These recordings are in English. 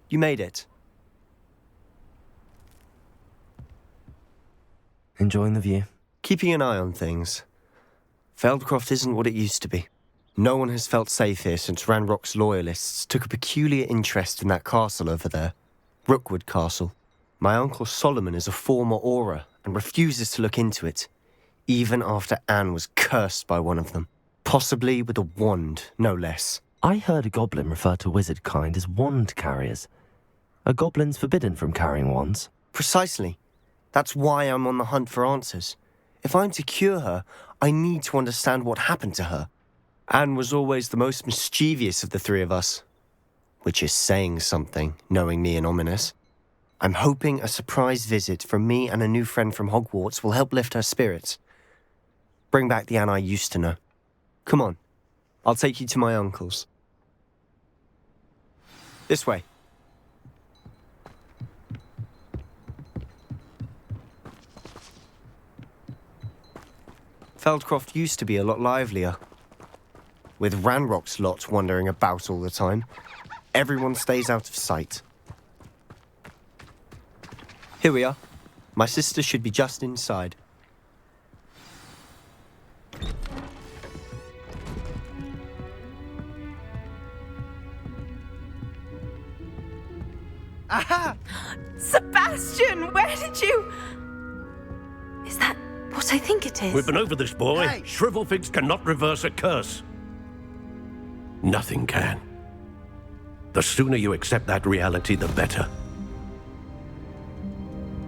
You made it. Enjoying the view? Keeping an eye on things. Feldcroft isn't what it used to be. No one has felt safe here since Ranrock's loyalists took a peculiar interest in that castle over there. Rookwood Castle. My uncle Solomon is a former Aura and refuses to look into it, even after Anne was cursed by one of them. Possibly with a wand, no less. I heard a goblin refer to wizard kind as wand carriers. Are goblins forbidden from carrying wands? Precisely. That's why I'm on the hunt for answers. If I'm to cure her, I need to understand what happened to her. Anne was always the most mischievous of the three of us. Which is saying something, knowing me and Ominous. I'm hoping a surprise visit from me and a new friend from Hogwarts will help lift her spirits. Bring back the Anne I used to know. Come on, I'll take you to my uncle's. This way. Feldcroft used to be a lot livelier. With Ranrock's lot wandering about all the time, everyone stays out of sight. Here we are. My sister should be just inside. Aha! Sebastian, where did you... Is that what I think it is? We've been over this, boy. Hey. Shrivelfigs cannot reverse a curse. Nothing can. The sooner you accept that reality, the better.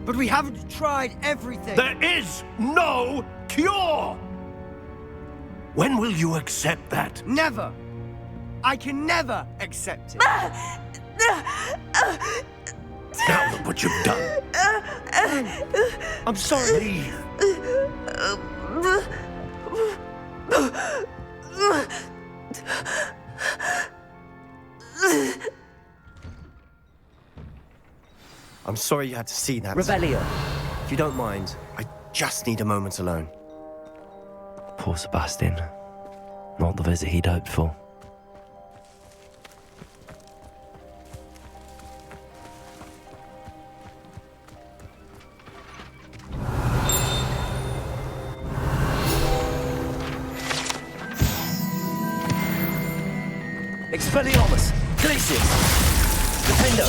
But we haven't tried everything. There is no cure! When will you accept that? Never. I can never accept it. Now look what you've done. I'm sorry. Leave. I'm sorry you had to see that. Revelio. If you don't mind, I just need a moment alone. Poor Sebastian. Not the visit he'd hoped for. Expelliarmus! Glacius! Defendo!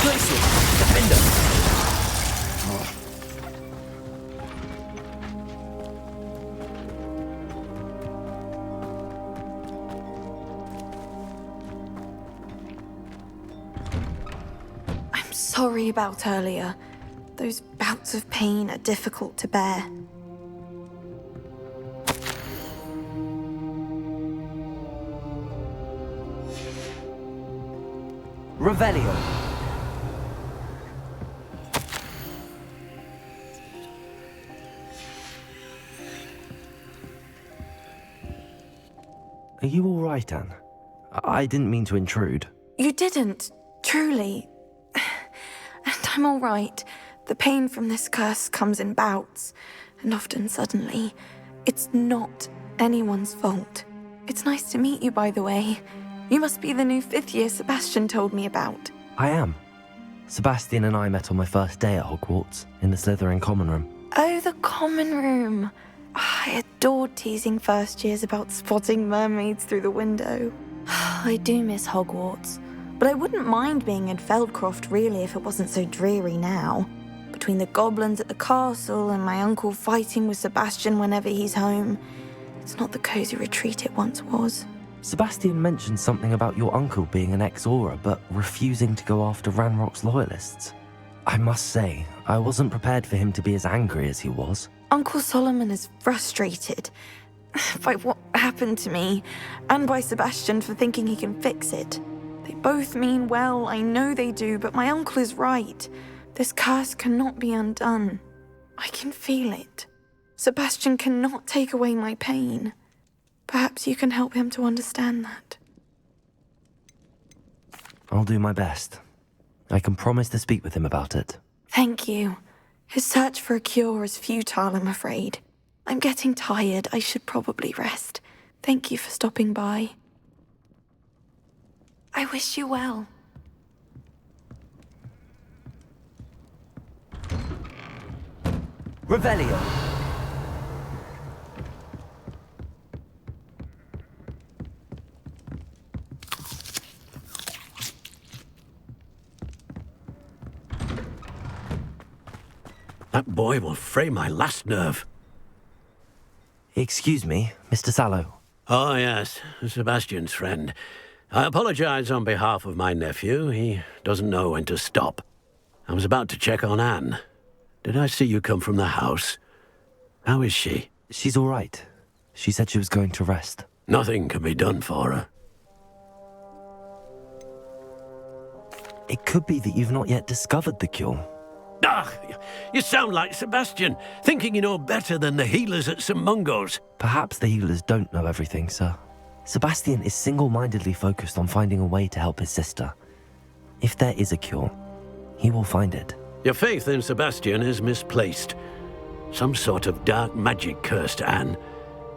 Glacius! Defendo! Sorry about earlier. Those bouts of pain are difficult to bear. Revelio! Are you all right, Anne? I didn't mean to intrude. You didn't, truly. And I'm all right. The pain from this curse comes in bouts, and often suddenly. It's not anyone's fault. It's nice to meet you, by the way. You must be the new 5th year Sebastian told me about. I am. Sebastian and I met on my first day at Hogwarts, in the Slytherin common room. Oh, the common room. I adored teasing first years about spotting mermaids through the window. I do miss Hogwarts, but I wouldn't mind being in Feldcroft really if it wasn't so dreary now. Between the goblins at the castle and my uncle fighting with Sebastian whenever he's home, it's not the cozy retreat it once was. Sebastian mentioned something about your uncle being an ex-Aura, but refusing to go after Ranrock's loyalists. I must say, I wasn't prepared for him to be as angry as he was. Uncle Solomon is frustrated by what happened to me, and by Sebastian for thinking he can fix it. They both mean well, I know they do, but my uncle is right. This curse cannot be undone. I can feel it. Sebastian cannot take away my pain. Perhaps you can help him to understand that. I'll do my best. I can promise to speak with him about it. Thank you. His search for a cure is futile, I'm afraid. I'm getting tired. I should probably rest. Thank you for stopping by. I wish you well. Revelio. That boy will fray my last nerve. Excuse me, Mr. Sallow. Oh, yes, Sebastian's friend. I apologize on behalf of my nephew. He doesn't know when to stop. I was about to check on Anne. Did I see you come from the house? How is she? She's all right. She said she was going to rest. Nothing can be done for her. It could be that you've not yet discovered the cure. Ah, you sound like Sebastian, thinking you know better than the healers at St. Mungo's. Perhaps the healers don't know everything, sir. Sebastian is single-mindedly focused on finding a way to help his sister. If there is a cure, he will find it. Your faith in Sebastian is misplaced. Some sort of dark magic cursed Anne,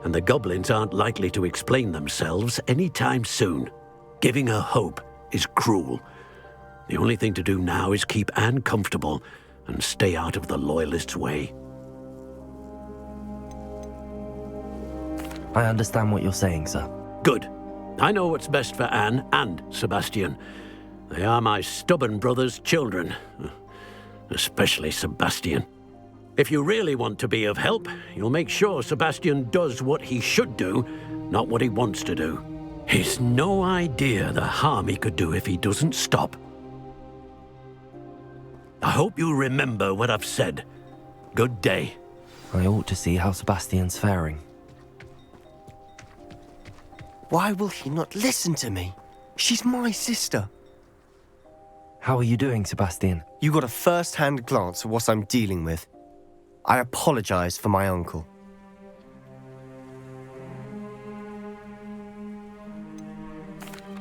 and the goblins aren't likely to explain themselves anytime soon. Giving her hope is cruel. The only thing to do now is keep Anne comfortable and stay out of the Loyalists' way. I understand what you're saying, sir. Good. I know what's best for Anne and Sebastian. They are my stubborn brother's children. Especially Sebastian. If you really want to be of help, you'll make sure Sebastian does what he should do, not what he wants to do. He's no idea the harm he could do if he doesn't stop. I hope you remember what I've said. Good day. I ought to see how Sebastian's faring. Why will he not listen to me? She's my sister. How are you doing, Sebastian? You got a first-hand glance at what I'm dealing with. I apologize for my uncle.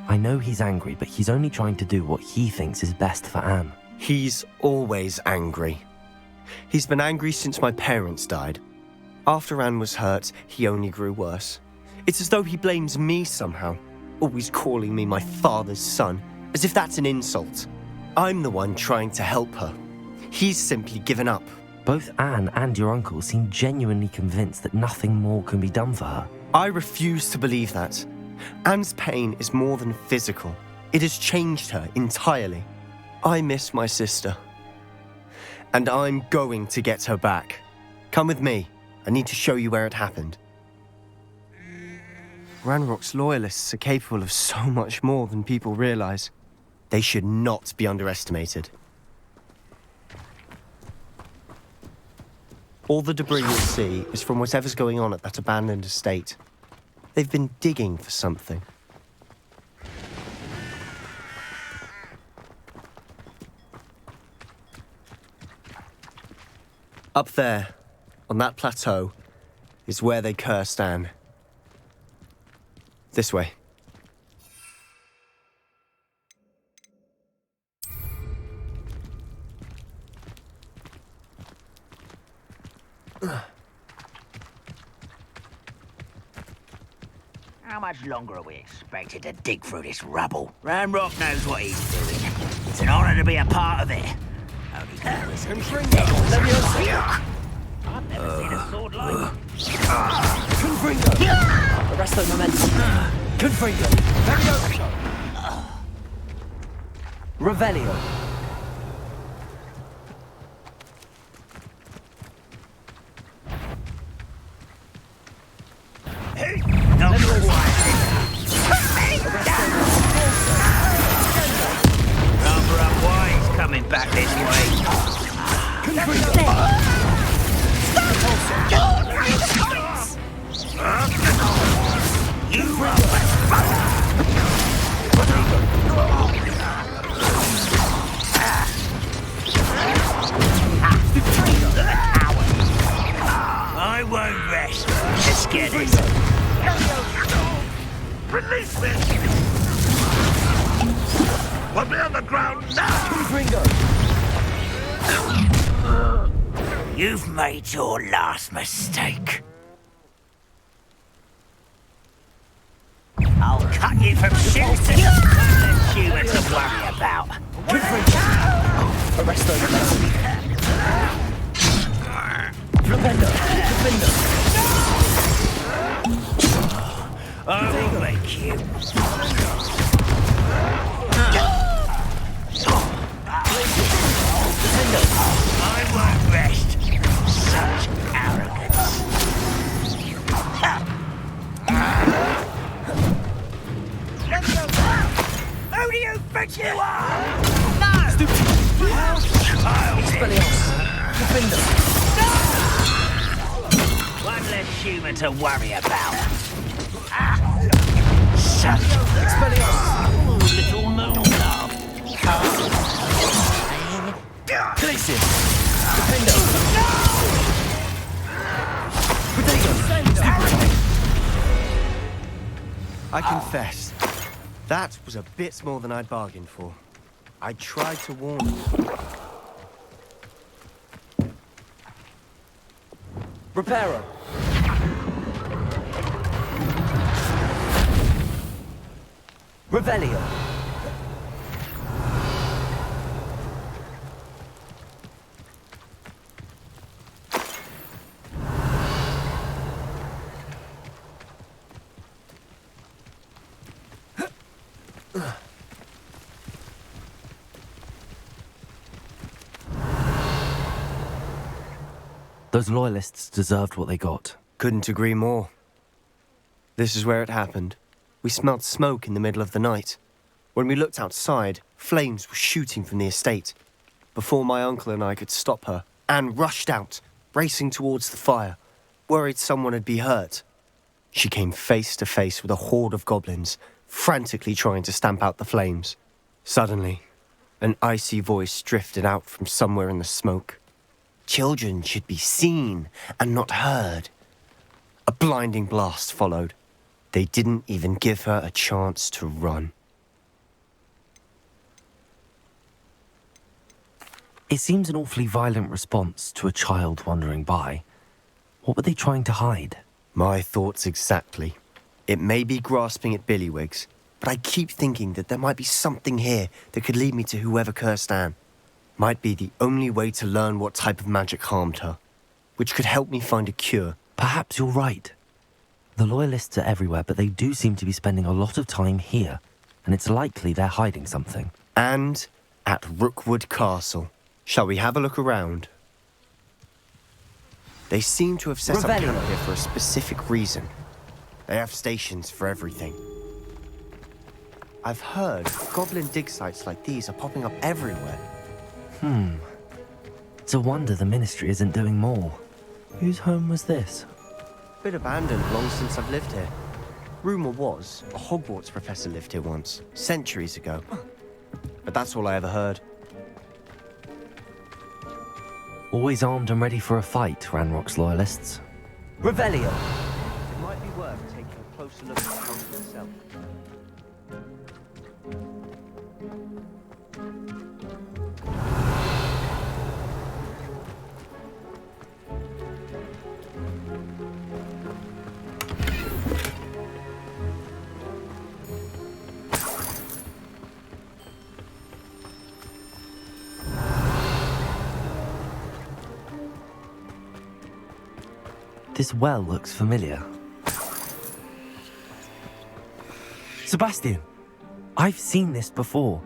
I know he's angry, but he's only trying to do what he thinks is best for Anne. He's always angry. He's been angry since my parents died. After Anne was hurt, he only grew worse. It's as though he blames me somehow, always calling me my father's son, as if that's an insult. I'm the one trying to help her. He's simply given up. Both Anne and your uncle seem genuinely convinced that nothing more can be done for her. I refuse to believe that. Anne's pain is more than physical. It has changed her entirely. I miss my sister. And I'm going to get her back. Come with me. I need to show you where it happened. Ranrock's loyalists are capable of so much more than people realize. They should not be underestimated. All the debris you'll see is from whatever's going on at that abandoned estate. They've been digging for something. Up there, on that plateau, is where they cursed Anne. This way. How much longer are we expected to dig through this rubble? Ranrock knows what he's doing. It's an honor to be a part of it. Only I've never seen a sword like Arresto momentum. Confringo. Revelio. no Number up wise coming back this way. I won't rest. Let's get it. Release me! Put me on the ground now! Confringo. You've made your last mistake. I'll cut you from shoes to human to worry about. Good for you. Arrest those momentum. Flipendo. Flipendo. I'll make you. I won't rest. Such arrogance. Who do you think you are? No! Stupid. I'll Expelliarmus. Flipendo. One less human to worry about. Shut Expelliarmus. little moon love. Glacier. Flipendo. Potato. I confess, that was a bit more than I'd bargained for. I tried to warn you. Reparo. Revelio. Those loyalists deserved what they got. Couldn't agree more. This is where it happened. We smelled smoke in the middle of the night. When we looked outside, flames were shooting from the estate. Before my uncle and I could stop her, Anne rushed out, racing towards the fire, worried someone had been hurt. She came face to face with a horde of goblins, frantically trying to stamp out the flames. Suddenly, an icy voice drifted out from somewhere in the smoke. Children should be seen and not heard. A blinding blast followed. They didn't even give her a chance to run. It seems an awfully violent response to a child wandering by. What were they trying to hide? My thoughts exactly. It may be grasping at billywhigs, but I keep thinking that there might be something here that could lead me to whoever cursed Anne. Might be the only way to learn what type of magic harmed her, which could help me find a cure. Perhaps you're right. The loyalists are everywhere, but they do seem to be spending a lot of time here, and it's likely they're hiding something. And at Rookwood Castle. Shall we have a look around? They seem to have set up camp here for a specific reason. They have stations for everything. I've heard goblin dig sites like these are popping up everywhere. It's a wonder the Ministry isn't doing more. Whose home was this? Bit abandoned long since I've lived here. Rumour was a Hogwarts professor lived here once, centuries ago. But that's all I ever heard. Always armed and ready for a fight, Ranrock's loyalists. Revelio. It might be worth taking a closer look at the house itself. This well looks familiar. Sebastian! I've seen this before.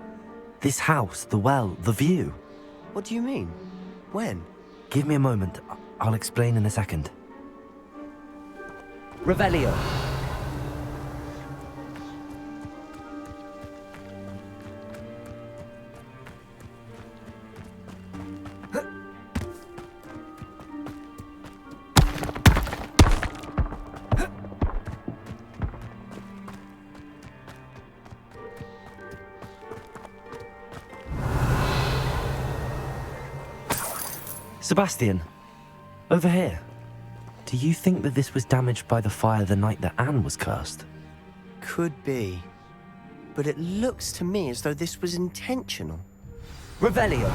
This house, the well, the view. What do you mean? When? Give me a moment. I'll explain in a second. Revelio. Sebastian, over here. Do you think that this was damaged by the fire the night that Anne was cursed? Could be. But it looks to me as though this was intentional. Revelio.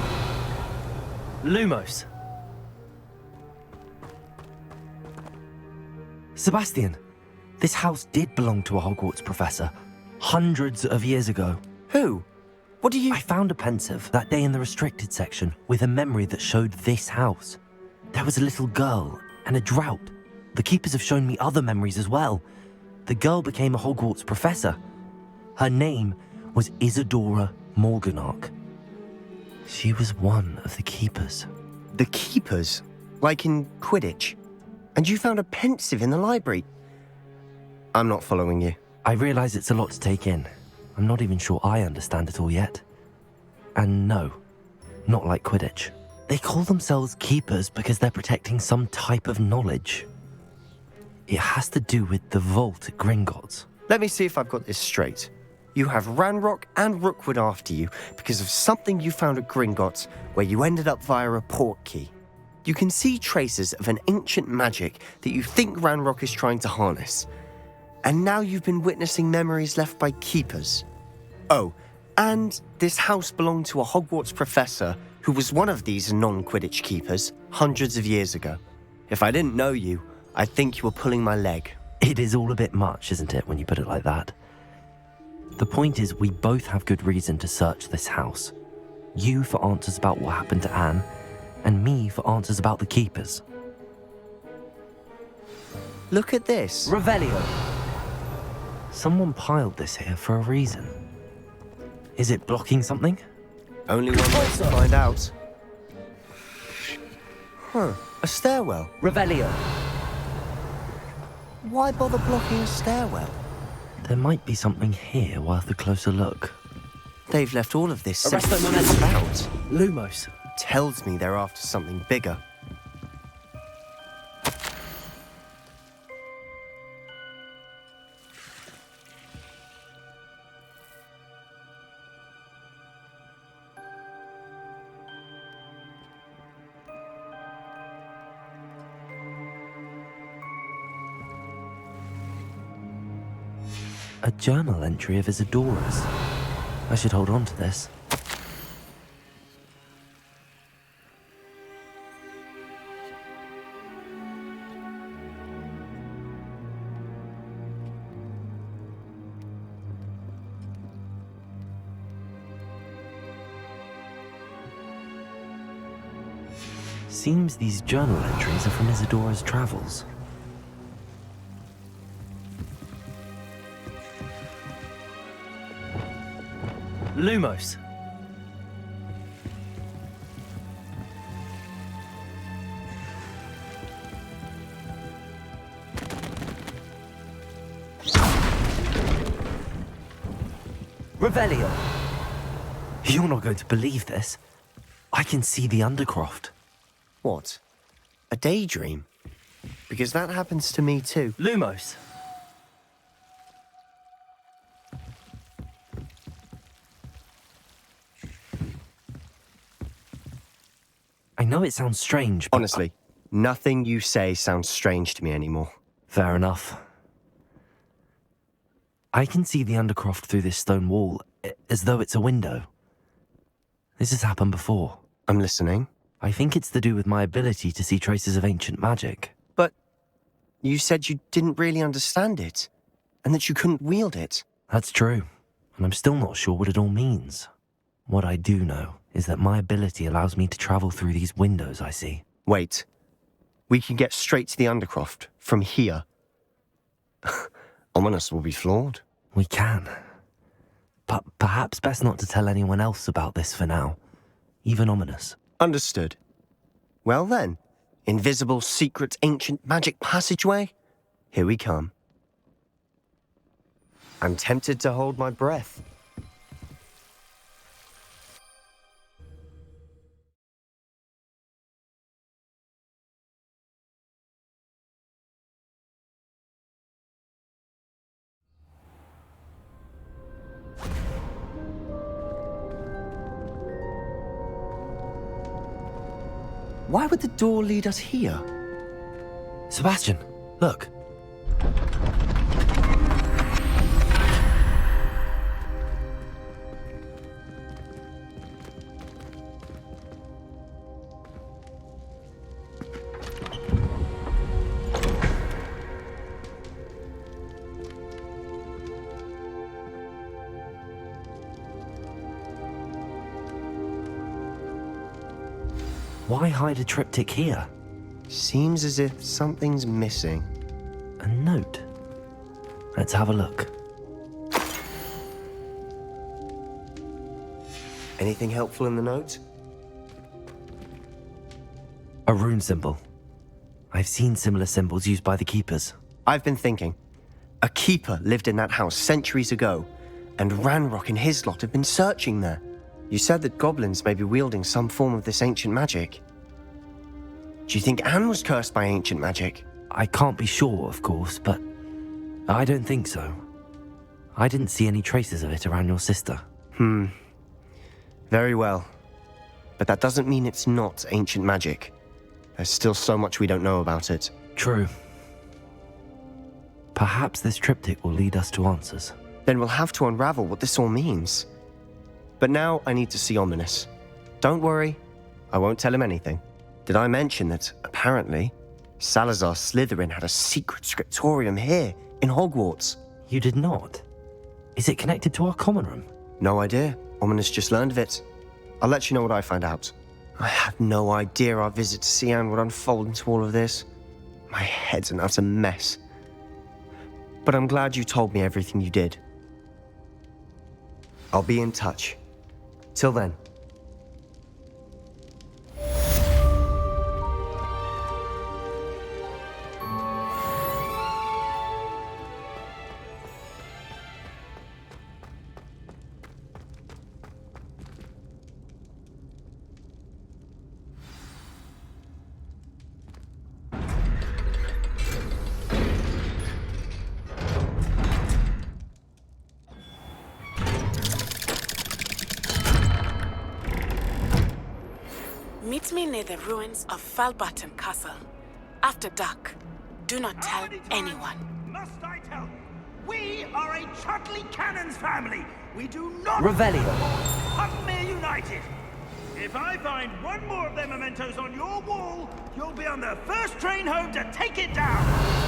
Lumos. Sebastian, this house did belong to a Hogwarts professor, hundreds of years ago. Who? What do you... I found a pensive that day in the restricted section with a memory that showed this house. There was a little girl and a drought. The keepers have shown me other memories as well. The girl became a Hogwarts professor. Her name was Isadora Morganach. She was one of the keepers. The keepers? Like in Quidditch? And you found a pensive in the library? I'm not following you. I realize it's a lot to take in. I'm not even sure I understand it all yet. And no, not like Quidditch. They call themselves keepers because they're protecting some type of knowledge. It has to do with the vault at Gringotts. Let me see if I've got this straight. You have Ranrock and Rookwood after you because of something you found at Gringotts where you ended up via a port key. You can see traces of an ancient magic that you think Ranrock is trying to harness. And now you've been witnessing memories left by keepers. Oh, and this house belonged to a Hogwarts professor who was one of these non-Quidditch keepers hundreds of years ago. If I didn't know you, I'd think you were pulling my leg. It is all a bit much, isn't it, when you put it like that? The point is, we both have good reason to search this house. You for answers about what happened to Anne, and me for answers about the keepers. Look at this. Revelio. Someone piled this here for a reason. Is it blocking something? Only one way to find out. A stairwell. Revelio. Why bother blocking a stairwell? There might be something here worth a closer look. They've left all of this Arresto simply Momentum. about. Lumos. Tells me they're after something bigger. A journal entry of Isadora's. I should hold on to this. Seems these journal entries are from Isadora's travels. Lumos. Revelio. You're not going to believe this. I can see the Undercroft. What? A daydream? Because that happens to me too. Lumos. I know it sounds strange, but... Honestly, nothing you say sounds strange to me anymore. Fair enough. I can see the Undercroft through this stone wall, as though it's a window. This has happened before. I'm listening. I think it's to do with my ability to see traces of ancient magic. But you said you didn't really understand it, and that you couldn't wield it. That's true, and I'm still not sure what it all means. What I do know is that my ability allows me to travel through these windows I see. Wait. We can get straight to the Undercroft from here. Ominous will be flawed. We can. But perhaps best not to tell anyone else about this for now. Even Ominous. Understood. Well then, invisible, secret, ancient magic passageway? Here we come. I'm tempted to hold my breath. Why would the door lead us here? Sebastian, look. Why hide a triptych here? Seems as if something's missing. A note. Let's have a look. Anything helpful in the note? A rune symbol. I've seen similar symbols used by the keepers. I've been thinking. A keeper lived in that house centuries ago, and Ranrock and his lot have been searching there. You said that goblins may be wielding some form of this ancient magic. Do you think Anne was cursed by ancient magic? I can't be sure, of course, but I don't think so. I didn't see any traces of it around your sister. Very well. But that doesn't mean it's not ancient magic. There's still so much we don't know about it. True. Perhaps this triptych will lead us to answers. Then we'll have to unravel what this all means. But now I need to see Ominous. Don't worry, I won't tell him anything. Did I mention that, apparently, Salazar Slytherin had a secret scriptorium here in Hogwarts? You did not? Is it connected to our common room? No idea. Ominous just learned of it. I'll let you know what I find out. I had no idea our visit to see Anne would unfold into all of this. My head's an utter mess. But I'm glad you told me everything you did. I'll be in touch. Till then. Meet me near the ruins of Falbaton Castle. After dark. Do not tell anyone. Must I tell you? We are a Chudley Cannons family. We do not... Revelio. Huckmere United. If I find one more of their mementos on your wall, you'll be on the first train home to take it down.